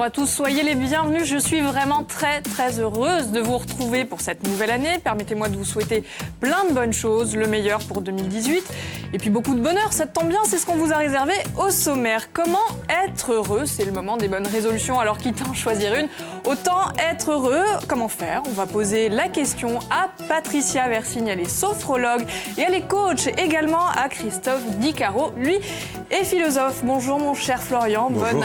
bonjour à tous, soyez les bienvenus. Je suis vraiment très heureuse de vous retrouver pour cette nouvelle année. Permettez-moi de vous souhaiter plein de bonnes choses, le meilleur pour 2018 et puis beaucoup de bonheur, ça tombe bien, c'est ce qu'on vous a réservé au sommaire. Comment être heureux? C'est le moment des bonnes résolutions, alors quitte à en choisir une, autant être heureux. Comment faire? On va poser la question à Patricia Versigne, elle est sophrologue et elle est coach, également à Christophe Di Caro, lui est philosophe. Bonjour mon cher Florian, bonjour,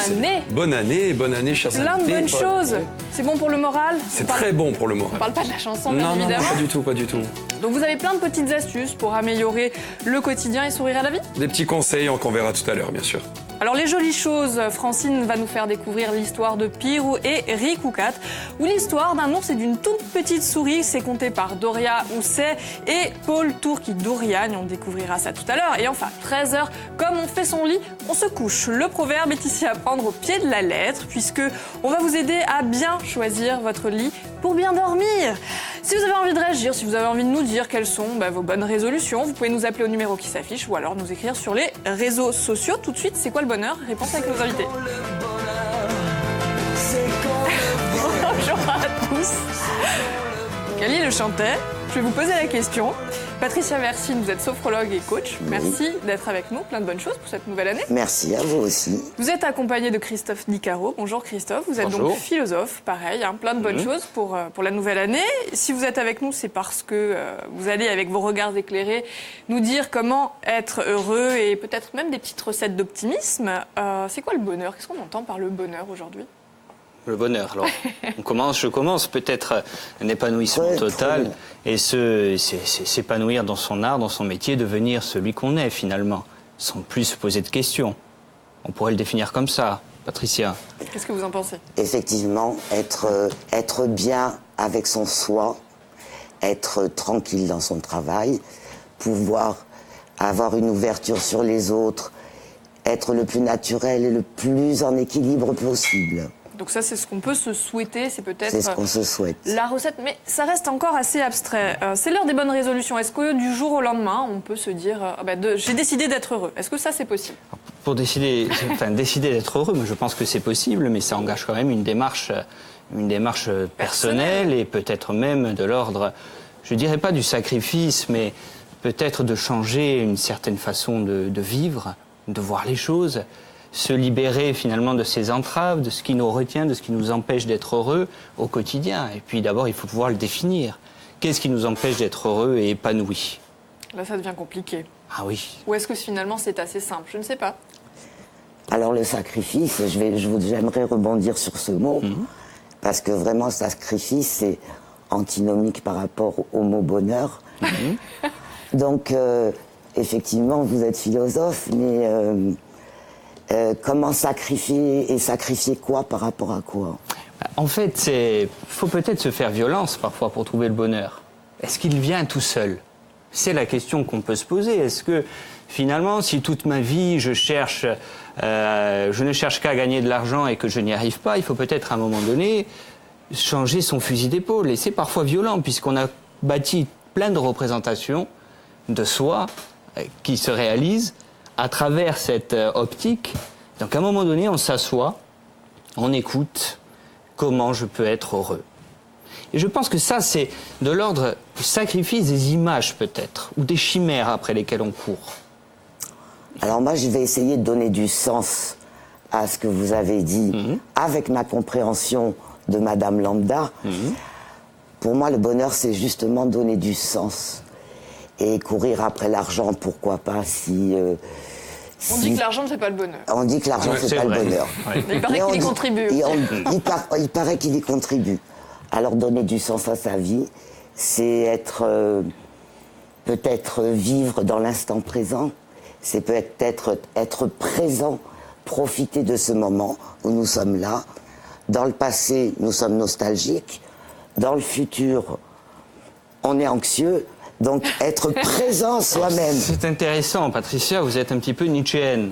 bonne année, chers invités. Plein de bonnes choses. C'est bon pour le moral? C'est très bon pour le moral. On parle pas de la chanson, bien évidemment. Non, pas du tout. Donc vous avez plein de petites astuces pour améliorer le quotidien et sourire à la vie? Des petits conseils qu'on verra tout à l'heure, bien sûr. Alors les jolies choses, Francine va nous faire découvrir l'histoire de Pirou et Ricoucat, ou l'histoire d'un ours et d'une toute petite souris. C'est conté par Doria Housset et Paul Tourki-Douriagne. On découvrira ça tout à l'heure. Et enfin, 13h, comme on fait son lit, on se couche. Le proverbe est ici à prendre au pied de la lettre, puisque on va vous aider à bien choisir votre lit pour bien dormir. Si vous avez envie de réagir, si vous avez envie de nous dire quelles sont vos bonnes résolutions, vous pouvez nous appeler au numéro qui s'affiche ou alors nous écrire sur les réseaux sociaux. Tout de suite, c'est quoi le bonheur? Réponse avec nos invités. Bonjour à tous. Kali le chantait. Je vais vous poser la question. Patricia Versigne, vous êtes sophrologue et coach. Merci d'être avec nous. Plein de bonnes choses pour cette nouvelle année. Merci à vous aussi. Vous êtes accompagné de Christophe Di Caro. Bonjour Christophe. Vous êtes donc philosophe, pareil. Plein de bonnes choses pour la nouvelle année. Si vous êtes avec nous, c'est parce que vous allez, avec vos regards éclairés, nous dire comment être heureux et peut-être même des petites recettes d'optimisme. C'est quoi le bonheur? Qu'est-ce qu'on entend par le bonheur aujourd'hui? Le bonheur, alors. Je commence peut-être un épanouissement total et s'épanouir dans son art, dans son métier, devenir celui qu'on est finalement, sans plus se poser de questions. On pourrait le définir comme ça, Patricia. Qu'est-ce que vous en pensez? Effectivement, être bien avec son soi, être tranquille dans son travail, pouvoir avoir une ouverture sur les autres, être le plus naturel et le plus en équilibre possible. Donc ça, c'est ce qu'on peut se souhaiter, c'est peut-être ce qu'on se souhaite. La recette, mais ça reste encore assez abstrait. C'est l'heure des bonnes résolutions. Est-ce que du jour au lendemain, on peut se dire j'ai décidé d'être heureux? Est-ce que ça, c'est possible? Pour décider d'être heureux, moi, je pense que c'est possible, mais ça engage quand même une démarche personnelle et peut-être même de l'ordre, je dirais pas du sacrifice, mais peut-être de changer une certaine façon de vivre, de voir les choses. Se libérer finalement de ces entraves, de ce qui nous retient, de ce qui nous empêche d'être heureux au quotidien. Et puis d'abord, il faut pouvoir le définir. Qu'est-ce qui nous empêche d'être heureux et épanoui? Là, ça devient compliqué. Ah oui. Ou est-ce que finalement c'est assez simple? Je ne sais pas. Alors le sacrifice, j'aimerais rebondir sur ce mot, parce que vraiment sacrifice, c'est antinomique par rapport au mot bonheur. Donc, effectivement, vous êtes philosophe, mais... comment sacrifier et sacrifier quoi par rapport à quoi? En fait, faut peut-être se faire violence parfois pour trouver le bonheur. Est-ce qu'il vient tout seul? C'est la question qu'on peut se poser. Est-ce que finalement, si toute ma vie je ne cherche qu'à gagner de l'argent et que je n'y arrive pas, il faut peut-être à un moment donné changer son fusil d'épaule. Et c'est parfois violent puisqu'on a bâti plein de représentations de soi qui se réalisent à travers cette optique. Donc à un moment donné, on s'assoit, on écoute comment je peux être heureux. Et je pense que ça, c'est de l'ordre du sacrifice des images peut-être, ou des chimères après lesquelles on court. Alors moi, je vais essayer de donner du sens à ce que vous avez dit, avec ma compréhension de Madame Lambda. Pour moi, le bonheur, c'est justement donner du sens. Et courir après l'argent, pourquoi pas, on dit que l'argent ne fait pas le bonheur. On dit que l'argent ne fait pas le bonheur. Il paraît qu'il y contribue. Il paraît qu'il y contribue. Alors donner du sens à sa vie, c'est peut-être vivre dans l'instant présent, c'est peut-être être présent, profiter de ce moment où nous sommes là. Dans le passé, nous sommes nostalgiques. Dans le futur, on est anxieux. Donc, être présent soi-même. C'est intéressant, Patricia, vous êtes un petit peu nietzschéenne.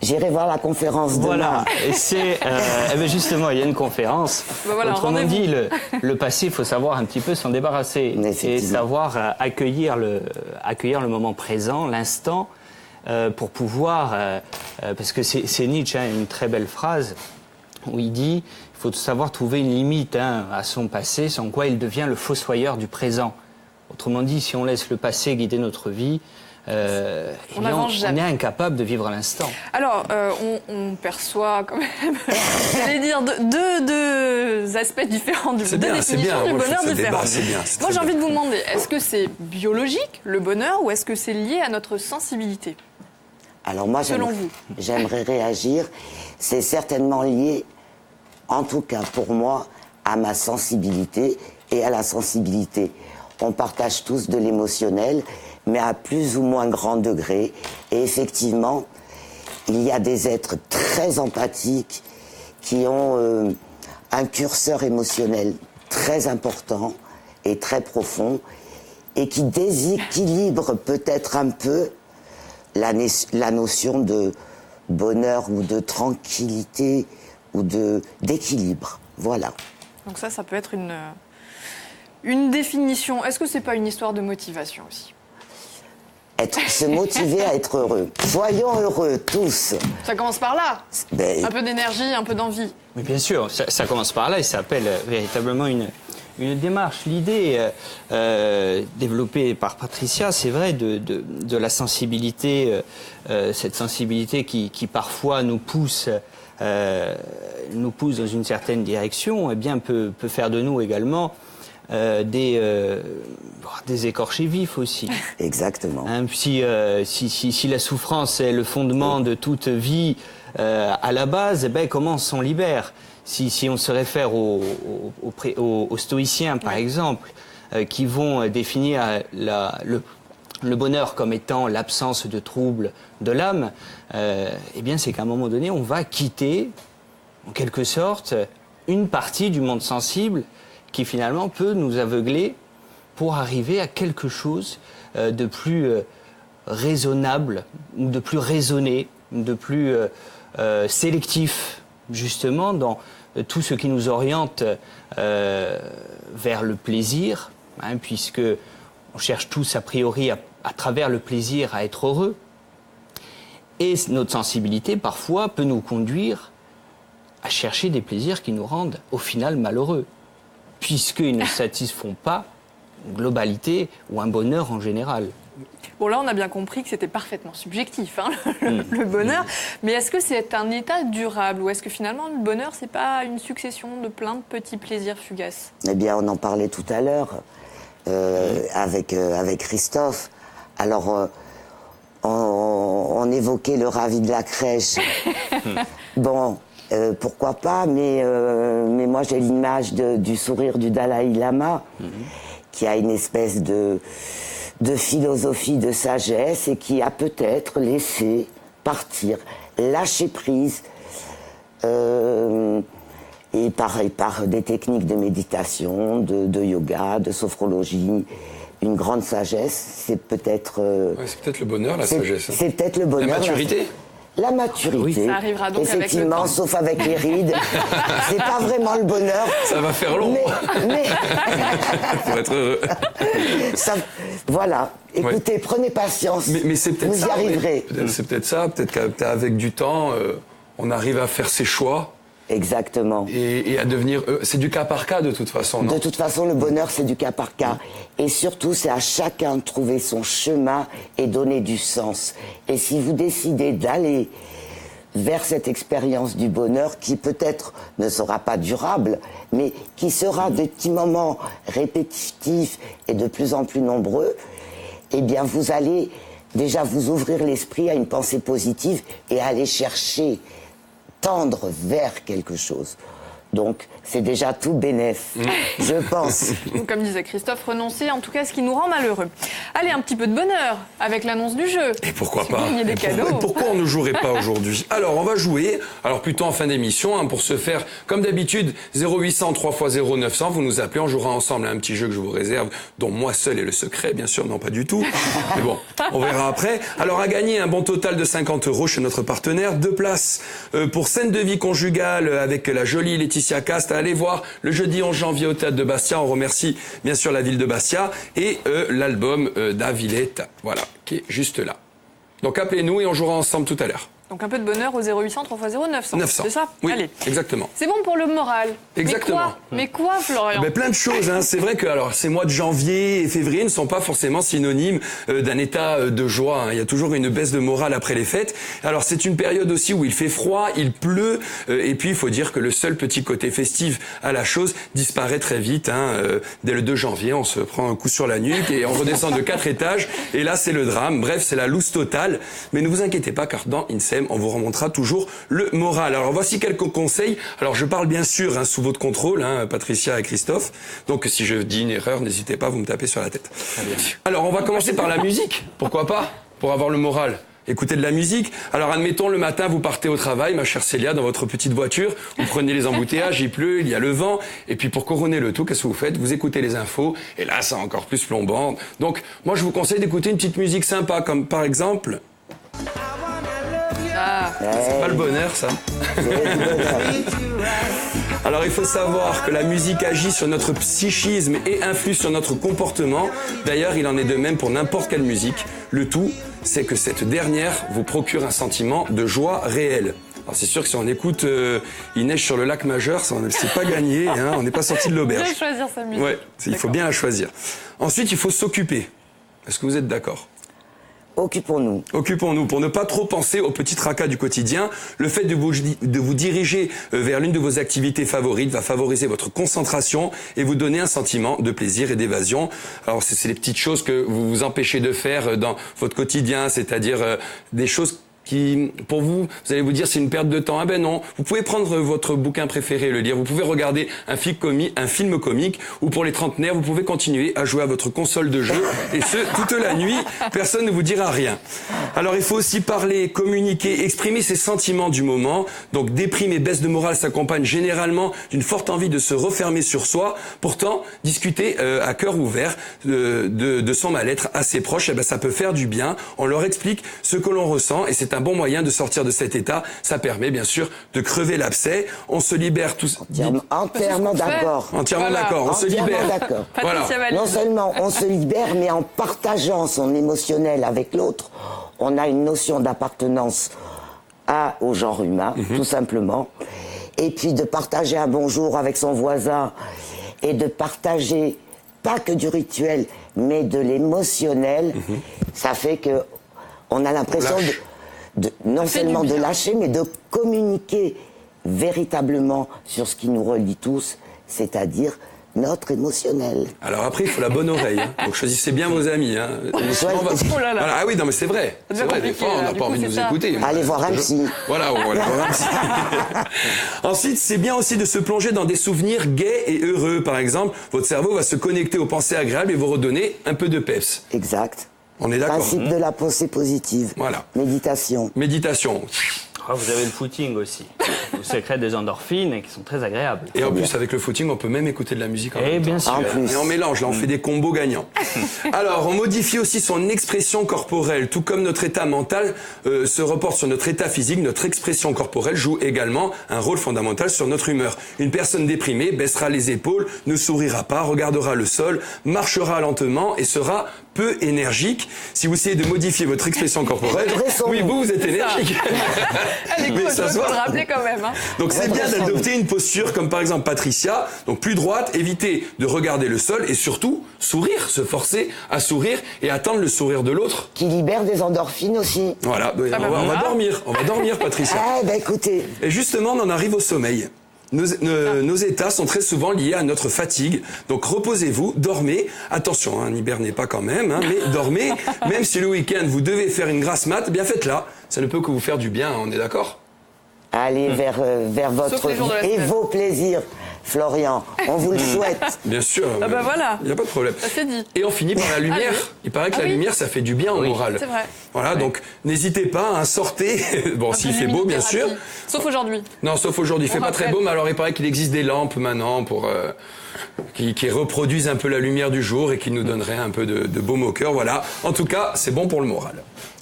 J'irai voir la conférence demain. Voilà, et c'est... justement, il y a une conférence. Autrement dit, le passé, il faut savoir un petit peu s'en débarrasser. Et savoir accueillir le moment présent, l'instant, pour pouvoir... parce que c'est Nietzsche, une très belle phrase. où il dit il faut savoir trouver une limite à son passé, sans quoi il devient le fossoyeur du présent. Autrement dit, si on laisse le passé guider notre vie, on est incapable de vivre à l'instant. Alors, on perçoit quand même, j'allais dire, deux aspects différents, deux définitions du bonheur différentes. Moi, j'ai envie de vous demander, est-ce que c'est biologique, le bonheur, ou est-ce que c'est lié à notre sensibilité? Alors moi, j'aimerais réagir. C'est certainement lié, en tout cas pour moi, à ma sensibilité et à la sensibilité. On partage tous de l'émotionnel, mais à plus ou moins grand degré. Et effectivement, il y a des êtres très empathiques qui ont un curseur émotionnel très important et très profond et qui déséquilibrent peut-être un peu la notion de bonheur ou de tranquillité ou d'équilibre. Voilà. Donc ça peut être une définition. Est-ce que c'est pas une histoire de motivation aussi? Se motiver à être heureux. Soyons heureux, tous. Ça commence par là. Un peu d'énergie, un peu d'envie. Mais bien sûr, ça commence par là et ça appelle véritablement une démarche. L'idée développée par Patricia, c'est vrai, de la sensibilité, cette sensibilité qui parfois nous pousse dans une certaine direction, eh bien peut faire de nous également des écorchés vifs aussi. Exactement. Si la souffrance est le fondement de toute vie à la base, comment on s'en libère? Si on se réfère aux stoïciens, par exemple, qui vont définir le bonheur comme étant l'absence de troubles de l'âme, eh bien c'est qu'à un moment donné, on va quitter, en quelque sorte, une partie du monde sensible qui finalement peut nous aveugler pour arriver à quelque chose de plus raisonnable, de plus raisonné, de plus sélectif, justement, dans tout ce qui nous oriente vers le plaisir, puisque on cherche tous a priori à travers le plaisir à être heureux. Et notre sensibilité, parfois, peut nous conduire à chercher des plaisirs qui nous rendent, au final, malheureux, puisqu'ils ne satisfont pas une globalité ou un bonheur en général. Bon, là, on a bien compris que c'était parfaitement subjectif, le bonheur. Mais est-ce que c'est un état durable ou est-ce que finalement, le bonheur, c'est pas une succession de plein de petits plaisirs fugaces? Eh bien, on en parlait tout à l'heure avec Christophe. Alors, on évoquait le ravi de la crèche. Bon... pourquoi pas, mais moi j'ai l'image du sourire du Dalai Lama, qui a une espèce de philosophie de sagesse et qui a peut-être laissé partir, lâcher prise, et par des techniques de méditation, de yoga, de sophrologie, une grande sagesse. C'est peut-être... c'est peut-être le bonheur, la sagesse. C'est peut-être le bonheur. La maturité. La maturité, oui, ça arrivera donc effectivement, avec le temps. Sauf avec les rides, c'est pas vraiment le bonheur. Ça va faire long. Mais pour être heureux. Voilà. Écoutez, prenez patience. Mais c'est peut-être vous ça. Vous y arriverez. C'est peut-être ça. Peut-être qu'avec du temps, on arrive à faire ses choix. Exactement. Et à devenir... c'est du cas par cas de toute façon, non? De toute façon, le bonheur, c'est du cas par cas. Et surtout, c'est à chacun de trouver son chemin et donner du sens. Et si vous décidez d'aller vers cette expérience du bonheur, qui peut-être ne sera pas durable, mais qui sera de petits moments répétitifs et de plus en plus nombreux, eh bien, vous allez déjà vous ouvrir l'esprit à une pensée positive et aller chercher... tendre vers quelque chose. Donc, c'est déjà tout bénef, je pense. Comme disait Christophe, renoncer en tout cas à ce qui nous rend malheureux. Allez, un petit peu de bonheur avec l'annonce du jeu. Et pourquoi pas? Des cadeaux. Pourquoi on ne jouerait pas aujourd'hui? Alors, on va jouer, alors plutôt en fin d'émission, pour ce faire, comme d'habitude, 0800 3x0 900, vous nous appelez, on jouera ensemble à un petit jeu que je vous réserve, dont moi seul est le secret, bien sûr, non pas du tout. Mais bon, on verra après. Alors, à gagner un bon total de 50 € chez notre partenaire, 2 places pour scène de vie conjugale avec la jolie Laetitia Cast. Allez voir le jeudi 11 janvier au Théâtre de Bastia. On remercie bien sûr la ville de Bastia et l'album d'Avilette, voilà, qui est juste là. Donc appelez-nous et on jouera ensemble tout à l'heure. Donc un peu de bonheur au 0800 3 x 0 900. 900. C'est ça? Oui, Allez. exactement. C'est bon pour le moral. Exactement. Mais quoi, Florian? Plein de choses. Hein. C'est vrai que alors, ces mois de janvier et février ne sont pas forcément synonymes d'un état de joie. Hein. Il y a toujours une baisse de morale après les fêtes. Alors c'est une période aussi où il fait froid, il pleut, et puis il faut dire que le seul petit côté festif à la chose disparaît très vite. Hein. Dès le 2 janvier, on se prend un coup sur la nuque et on redescend de 4 étages. Et là, c'est le drame. Bref, c'est la loose totale. Mais ne vous inquiétez pas, car dans INSEM, on vous remontera toujours le moral. Alors voici quelques conseils. Alors je parle bien sûr sous votre contrôle, Patricia et Christophe. Donc si je dis une erreur, n'hésitez pas, vous me tapez sur la tête. Alors on va commencer par la musique. Pourquoi pas? Pour avoir le moral. Écoutez de la musique. Alors admettons, le matin, vous partez au travail, ma chère Célia, dans votre petite voiture. Vous prenez les embouteillages, il pleut, il y a le vent. Et puis pour couronner le tout, qu'est-ce que vous faites? Vous écoutez les infos. Et là, c'est encore plus plombant. Donc moi, je vous conseille d'écouter une petite musique sympa, comme par exemple... C'est pas le bonheur, ça. Alors il faut savoir que la musique agit sur notre psychisme et influe sur notre comportement. D'ailleurs, il en est de même pour n'importe quelle musique. Le tout, c'est que cette dernière vous procure un sentiment de joie réelle. Alors c'est sûr que si on écoute Il neige sur le lac Majeur, ça, c'est pas gagné, on n'est pas sorti de l'auberge. Bien choisir sa musique. Ouais, il faut bien la choisir. Ensuite, il faut s'occuper. Est-ce que vous êtes d'accord? Occupons-nous. Occupons-nous. Pour ne pas trop penser aux petits tracas du quotidien, le fait de vous diriger vers l'une de vos activités favorites va favoriser votre concentration et vous donner un sentiment de plaisir et d'évasion. Alors, c'est les petites choses que vous vous empêchez de faire dans votre quotidien, c'est-à-dire des choses qui, pour vous, vous allez vous dire c'est une perte de temps. Ah ben non, vous pouvez prendre votre bouquin préféré et le lire. Vous pouvez regarder un film comique, ou pour les trentenaires, vous pouvez continuer à jouer à votre console de jeu, et ce, toute la nuit, personne ne vous dira rien. Alors il faut aussi parler, communiquer, exprimer ses sentiments du moment. Donc déprime et baisse de morale s'accompagnent généralement d'une forte envie de se refermer sur soi. Pourtant, discuter à cœur ouvert de son mal-être à ses proches, eh ben, ça peut faire du bien. On leur explique ce que l'on ressent, et c'est un bon moyen de sortir de cet état. Ça permet bien sûr de crever l'abcès. On se libère tous. Entièrement d'accord. Entièrement d'accord. On se libère. D'accord. Voilà. Non seulement on se libère, mais en partageant son émotionnel avec l'autre, on a une notion d'appartenance au genre humain, tout simplement. Et puis de partager un bonjour avec son voisin et de partager pas que du rituel, mais de l'émotionnel, ça fait que on a l'impression non seulement de lâcher, mais de communiquer véritablement sur ce qui nous relie tous, c'est-à-dire notre émotionnel. Alors après, il faut la bonne oreille. Donc choisissez bien vos amis. Oh là là. Voilà. Ah oui, non mais c'est vrai. C'est vrai, des fois, on n'a pas envie de nous écouter. Allez voir un psy. Voilà, on va aller voir un psy. Ensuite, c'est bien aussi de se plonger dans des souvenirs gais et heureux. Par exemple, votre cerveau va se connecter aux pensées agréables et vous redonner un peu de peps. Exact. On est d'accord. Principe de la pensée positive. Voilà. Méditation. Méditation. Vous avez le footing aussi. Vous sécrète des endorphines et qui sont très agréables. Et en plus, avec le footing, on peut même écouter de la musique en Et même temps. bien sûr. En plus. Et on mélange, là, on fait des combos gagnants. Alors, on modifie aussi son expression corporelle. Tout comme notre état mental se reporte sur notre état physique, notre expression corporelle joue également un rôle fondamental sur notre humeur. Une personne déprimée baissera les épaules, ne sourira pas, regardera le sol, marchera lentement et sera peu énergique. Si vous essayez de modifier votre expression corporelle, oui, vous êtes énergique. Allez, Mais ça se faut voit. le rappeler quand même. Donc c'est bien d'adopter une posture comme par exemple Patricia, donc plus droite, éviter de regarder le sol et surtout sourire, se forcer à sourire et attendre le sourire de l'autre. Qui libère des endorphines aussi. Voilà, on va dormir Patricia. Ah, ben écoutez. Et justement, on en arrive au sommeil. Nos états sont très souvent liés à notre fatigue. Donc reposez-vous, dormez. Attention, n'hibernez pas quand même, mais dormez. Même si le week-end vous devez faire une grasse mat, bien faites-la. Ça ne peut que vous faire du bien, on est d'accord? Allez vers votre Sauf les jours de la vie et semaine. vos plaisirs, Florian. On vous le souhaite. Bien sûr. Ah bah voilà. Il n'y a pas de problème. Ça c'est dit. Et on finit par la lumière. Allez. Il paraît que la oui. lumière, ça fait du bien au moral. C'est vrai. Voilà, donc n'hésitez pas, sortez. Bon, s'il fait beau, bien sûr. Sauf aujourd'hui. Non, sauf aujourd'hui. Il fait On pas très rappelle. beau, mais alors il paraît qu'il existe des lampes maintenant pour qui reproduisent un peu la lumière du jour et qui nous donneraient un peu de baume au cœur. Voilà. En tout cas, c'est bon pour le moral.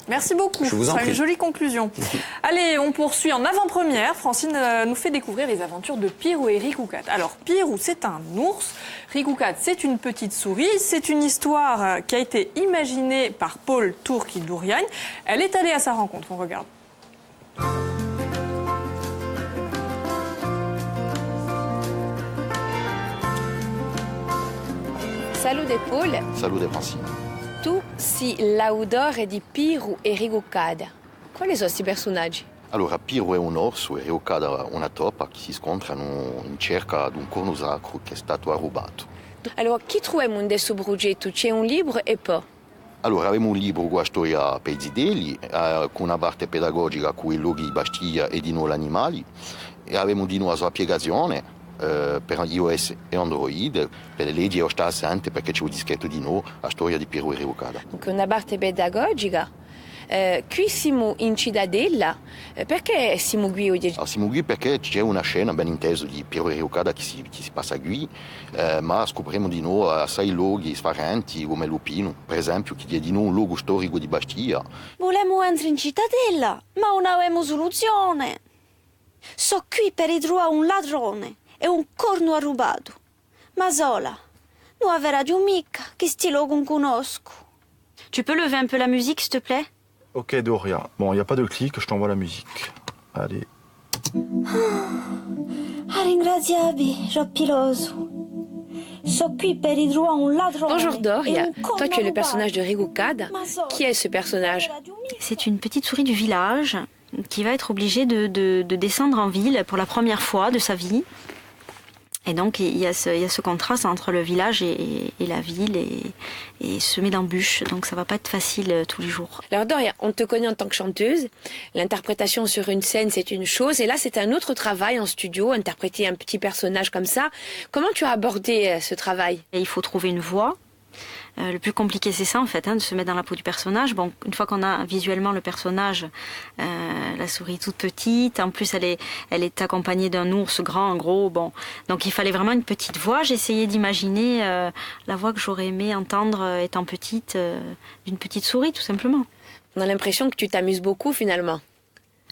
Merci beaucoup. Je vous en Ce sera prie. une jolie conclusion. Allez, on poursuit en avant-première. Francine nous fait découvrir les aventures de Pirou et Ricoucat. Alors, Pirou, c'est un ours. Ricoucat, c'est une petite souris. C'est une histoire qui a été imaginée par Paul Tourki-Douriagne. Elle est allée à sa rencontre. On regarde. Salute Paul, Salute Francine. tu sei l'autore di Piru e Rigoccada. Quali sono questi personaggi? Allora, Piero è un orso e Rigoccada una topa che si scontrano in cerca di un corno sacro che è stato rubato. Allora, chi troviamo in questo progetto? C'è un libro e poi? Allora, abbiamo un libro con la storia per i zidelli, con una parte pedagogica con i luoghi di Bastiglia e di noi gli animali, e abbiamo di noi la sua spiegazione per iOS e Android, per le leggi e sta assente perché c'è un dischetto di noi, la storia di Piero e Rigoccada. Dunque, una parte pedagogica. Qui siamo in Cittadella, perché siamo qui oggi? Allora, siamo qui perché c'è una scena ben intesa di Piero e Rigoccada che si passa qui, ma scopriamo di noi assai luoghi sfarenti come Lupino, per esempio, che è di noi un luogo storico di Bastiglia. Volemo entrare in cittadella, ma non abbiamo soluzione. So qui per ritrovare un ladrone e un corno rubato. Ma sola, non avrà più mica che sti luogo conosco. Tu peux lever un peu la musique, s'il te plaît? Ok Doria, bon, il n'y a pas de clic, je t'envoie la musique. Allez. Ringraziabi, Gioppiloso. So qui per ritrovare un ladrone. Bonjour Doria, e un corno toi tu es le rubato. personnage de Rigoccada. Ma sola, Qui est ce personnage? non avrà più mica. C'est une petite souris du village qui va être obligée de descendre en ville pour la première fois de sa vie. Et donc il y a ce contraste entre le village et la ville et semé d'embûches. Donc ça va pas être facile tous les jours. Alors Doria, on te connaît en tant que chanteuse. L'interprétation sur une scène, c'est une chose. Et là, c'est un autre travail en studio, interpréter un petit personnage comme ça. Comment tu as abordé ce travail? Et il faut trouver une voix. Le plus compliqué, c'est ça en fait, de se mettre dans la peau du personnage. Bon, une fois qu'on a visuellement le personnage, la souris toute petite, en plus elle est accompagnée d'un ours grand, gros, bon. Donc il fallait vraiment une petite voix. J'ai essayé d'imaginer la voix que j'aurais aimé entendre étant petite, d'une petite souris tout simplement. On a l'impression que tu t'amuses beaucoup finalement.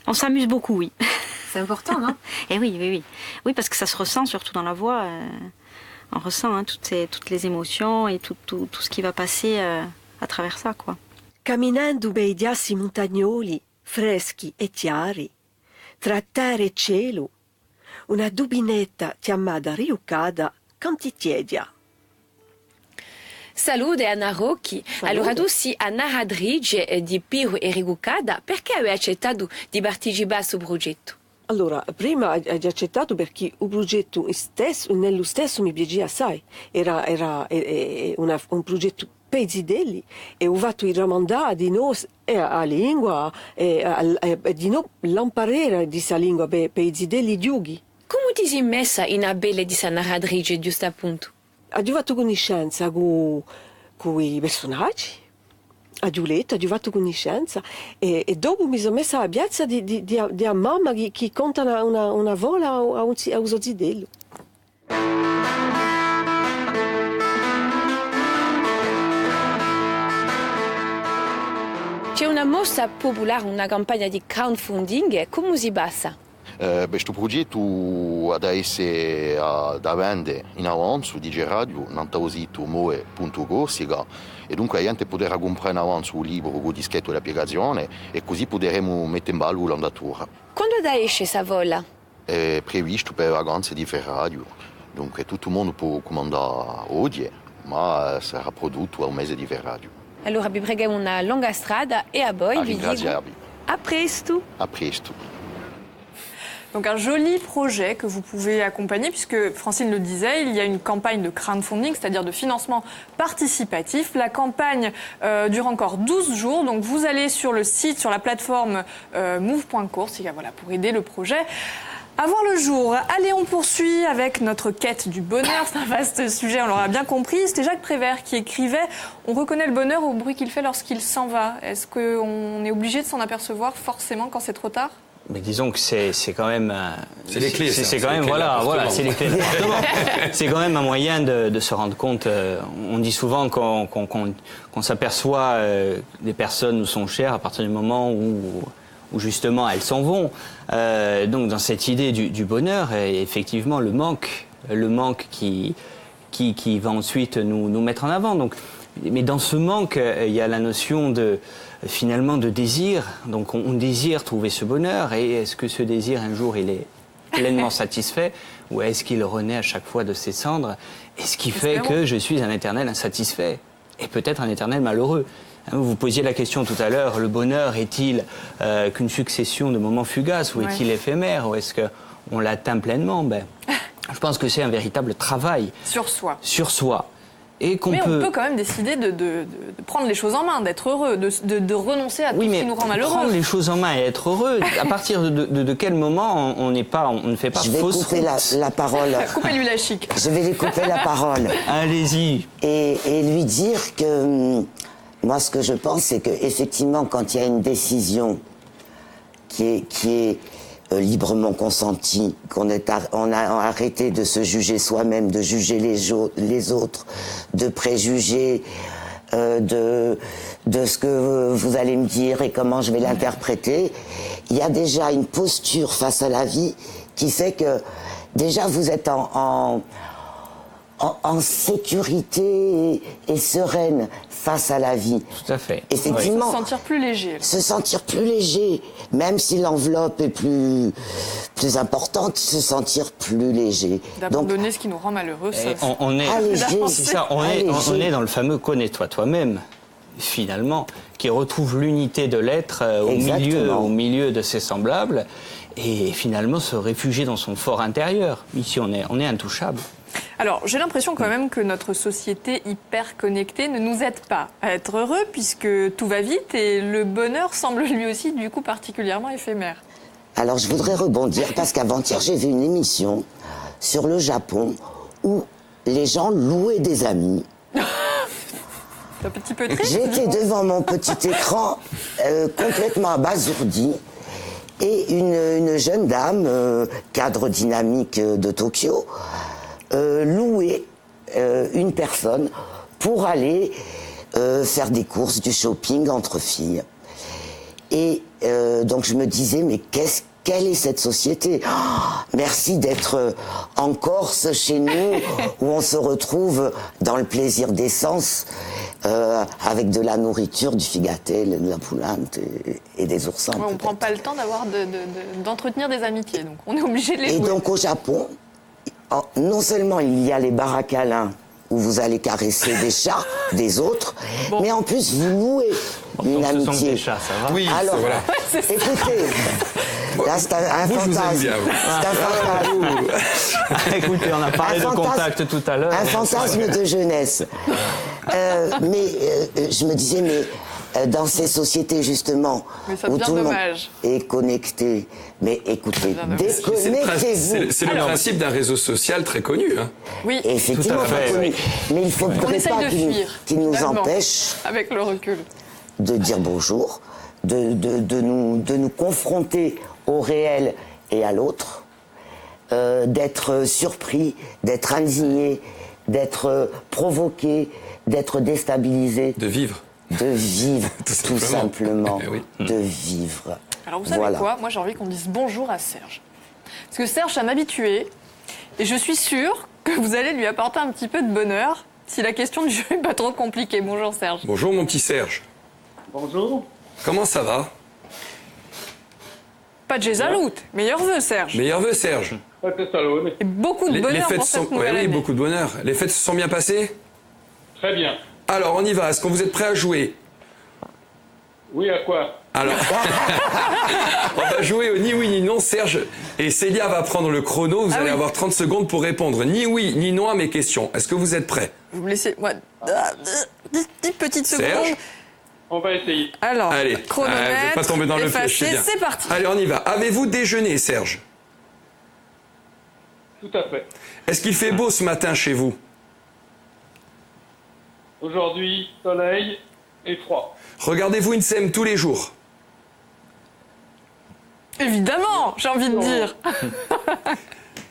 On s'amuse beaucoup, oui. C'est important, non? Et oui. Oui, parce que ça se ressent surtout dans la voix. On ressent toutes les émotions et tout ce qui va passer à travers ça, quoi. Camminando bei giassi montagnoli, freschi e chiari, tra terra e cielo, una dubinetta chiamata Rigoccada cantitiedia. Salute Anna Rocchi. Allora tu sei a narratrice di Piero e Rigoccada. Perché hai accettato di partecipare a questo progetto? Allora, prima ho accettato perché il progetto nello stesso mi piaceva assai. Era un progetto per i zidelli e ho fatto il ramandà di noi a lingua e di noi l'imparare di questa lingua per i zidelli giughi. Come ti sei messa in abele di questa narratrice, giusto appunto? Ho fatto conoscenza con i personaggi. A Giulietta, ho fatto conoscenza e dopo mi sono messa a piazza di mamma che conta una vola a un zidello. C'è una mostra popolare, una campagna di crowdfunding, come si passa? Questo progetto ad essere da vendere in avanzo di radio nel sito moe.go e dunque la gente potrà comprare in avanzo un libro con dischetto della spiegazione e così potremo mettere in ballo l'andatura. Quando esce questa vola? È previsto per vacanze di Ferradio, dunque tutto il mondo può comandare oggi, ma sarà prodotto al mese di Ferradio. Allora vi preghiamo una lunga strada e a voi vi dico a presto. A presto. Donc un joli projet que vous pouvez accompagner, puisque Francine le disait, il y a une campagne de crowdfunding, c'est-à-dire de financement participatif. La campagne dure encore 12 jours, donc vous allez sur le site, sur la plateforme move.course, voilà, pour aider le projet à voir le jour. Allez, on poursuit avec notre quête du bonheur. C'est un vaste sujet, on l'aura bien compris. C'était Jacques Prévert qui écrivait « On reconnaît le bonheur au bruit qu'il fait lorsqu'il s'en va ». Est-ce qu'on est obligé de s'en apercevoir forcément quand c'est trop tard ? Mais disons que c'est quand même... C'est les clés, c'est quand même, voilà, c'est les clés de l'appartement. C'est quand même un moyen de se rendre compte. On dit souvent qu'on s'aperçoit des personnes nous sont chères à partir du moment où justement elles s'en vont. Donc dans cette idée du bonheur, effectivement, le manque qui va ensuite nous mettre en avant. Donc Mais dans ce manque, il y a la notion finalement de désir. Donc on désire trouver ce bonheur, et est-ce que ce désir, un jour, il est pleinement satisfait, ou est-ce qu'il renaît à chaque fois de ses cendres? Et ce qui fait que je suis un éternel insatisfait, et peut-être un éternel malheureux. Vous posiez la question tout à l'heure, le bonheur est-il qu'une succession de moments fugaces, ou est-il éphémère, ou est-ce qu'on l'atteint pleinement? Je pense que c'est un véritable travail. Sur soi. Sur soi. Mais on peut quand même décider de prendre les choses en main, d'être heureux, de renoncer à tout ce qui nous rend malheureux. Prendre les choses en main et être heureux, à partir de quel moment on ne fait pas fausse route? Je vais couper la parole. Coupez-lui la chic. Je vais lui couper la parole. Allez-y. Et lui dire que moi, ce que je pense, c'est qu'effectivement, quand il y a une décision qui est librement consentie, on a arrêté de se juger soi-même, de juger les autres, de préjuger de ce que vous allez me dire et comment je vais l'interpréter, il y a déjà une posture face à la vie qui fait que déjà vous êtes en sécurité et sereine face à la vie. Tout à fait. Effectivement. Se sentir plus léger. Se sentir plus léger, même si l'enveloppe est plus importante, se sentir plus léger. D'abandonner ce qui nous rend malheureux, ça. On est dans le fameux connais-toi toi-même, finalement, qui retrouve l'unité de l'être au milieu de ses semblables, et finalement se réfugier dans son fort intérieur. Ici, on est intouchable. Alors, j'ai l'impression quand même que notre société hyper connectée ne nous aide pas à être heureux, puisque tout va vite et le bonheur semble lui aussi, du coup, particulièrement éphémère. Alors, je voudrais rebondir, parce qu'avant-hier, j'ai vu une émission sur le Japon où les gens louaient des amis. C'est un petit peu triste. J'étais devant mon petit écran, complètement abasourdi, et une jeune dame, cadre dynamique de Tokyo, louer une personne pour aller faire des courses, du shopping entre filles. Et donc je me disais, mais quelle est cette société? Merci d'être en Corse, chez nous, où on se retrouve dans le plaisir des sens, avec de la nourriture, du figatel, de la poulante et des oursins. On ne prend pas le temps d'entretenir des amitiés, donc on est obligé de les louer. Et donc au Japon, non seulement il y a les bars à câlins où vous allez caresser des chats des autres, mais en plus vous louez une amitié. Ce sont des chats, ça va? Oui, alors, voilà. Écoutez, là c'est un fantasme. C'est un fantasme. Écoutez, on a parlé de contact tout à l'heure. Un fantasme de jeunesse. Mais je me disais, dans ces sociétés justement où tout le monde est connecté, mais écoutez, déconnectez-vous. C'est le principe d'un réseau social très connu. Hein. Oui, effectivement, très connu. Mais il ne faudrait pas qu'il nous empêche, avec le recul, de dire bonjour, de nous confronter au réel et à l'autre, d'être surpris, d'être indigné, d'être provoqué, d'être déstabilisé. De vivre. De vivre, tout simplement. Oui. De vivre. Alors vous savez quoi? Moi j'ai envie qu'on dise bonjour à Serge. Parce que Serge, ça m'habituer. Et je suis sûre que vous allez lui apporter un petit peu de bonheur si la question du jeu n'est pas trop compliquée. Bonjour Serge. Bonjour mon petit Serge. Bonjour. Comment ça va? Pas de Gézalout. Meilleurs vœux Serge. Meilleurs vœux Serge. Et beaucoup de bonheur pour cette nouvelle année. Oui, beaucoup de bonheur. Les fêtes se sont bien passées? Très bien. Alors, on y va. Est-ce que vous êtes prêts à jouer? Oui, à quoi? Alors, on va jouer au ni oui ni non. Serge et Célia va prendre le chrono. Vous allez avoir 30 secondes pour répondre ni oui ni non à mes questions. Est-ce que vous êtes prêts? Vous me laissez 10 petites secondes. Serge, on va essayer. Alors, allez, chronomètre, pas tomber dans le piège, c'est parti. Allez, on y va. Avez-vous déjeuné, Serge? Tout à fait. Est-ce qu'il fait beau ce matin chez vous? Aujourd'hui, soleil et froid. Regardez-vous une SEM tous les jours? Évidemment, j'ai envie de dire.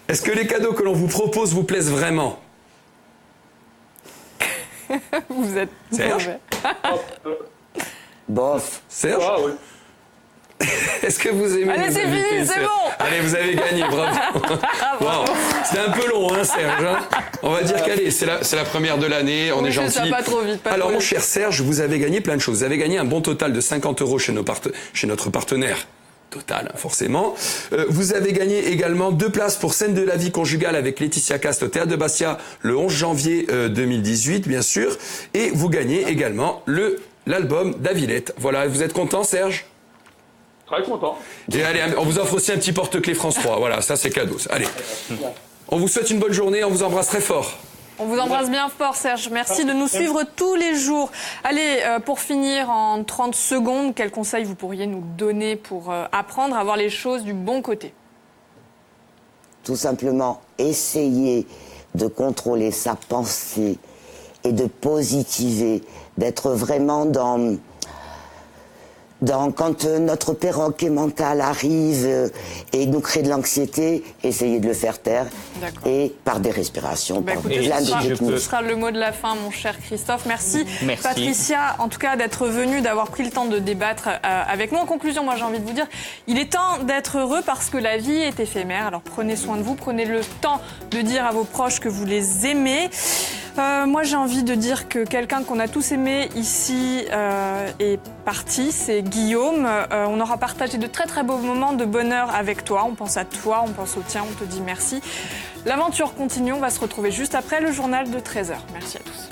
Est-ce que les cadeaux que l'on vous propose vous plaisent vraiment? Vous êtes Serge? Bof. Serge? Ah oui. Est-ce que vous aimez? Allez, c'est fini, c'est bon. Allez, vous avez gagné, bravo. Bon, c'était un peu long, hein, Serge. Hein. On va dire qu'allez, c'est la première de l'année, on est gentil. Ça pas trop vite. Alors mon cher Serge, vous avez gagné plein de choses. Vous avez gagné un bon total de 50 € chez notre partenaire Total, forcément. Vous avez gagné également 2 places pour Scène de la vie conjugale avec Laetitia Cast au Théâtre de Bastia le 11 janvier 2018, bien sûr. Et vous gagnez également l'album d'Avilette. Voilà, vous êtes content, Serge ? Très content. Et allez, on vous offre aussi un petit porte-clés France 3. Voilà, ça c'est cadeau. Allez. On vous souhaite une bonne journée, on vous embrasse très fort. On vous embrasse bien fort, Serge. Merci de nous suivre tous les jours. Allez, pour finir, en 30 secondes, quels conseils vous pourriez nous donner pour apprendre à voir les choses du bon côté ? Tout simplement, essayer de contrôler sa pensée et de positiver, d'être vraiment dans quand notre perroquet mental arrive et nous crée de l'anxiété, essayer de le faire taire et par des respirations, par écoutez, plein de techniques. Ce sera le mot de la fin, mon cher Christophe. Merci. Patricia, en tout cas, d'être venue, d'avoir pris le temps de débattre avec nous. En conclusion, moi, j'ai envie de vous dire, il est temps d'être heureux parce que la vie est éphémère. Alors, prenez soin de vous, prenez le temps de dire à vos proches que vous les aimez. Moi, j'ai envie de dire que quelqu'un qu'on a tous aimé ici est parti, c'est Guillaume. On aura partagé de très très beaux moments de bonheur avec toi. On pense à toi, on pense au tien, on te dit merci. L'aventure continue, on va se retrouver juste après le journal de 13h. Merci à tous.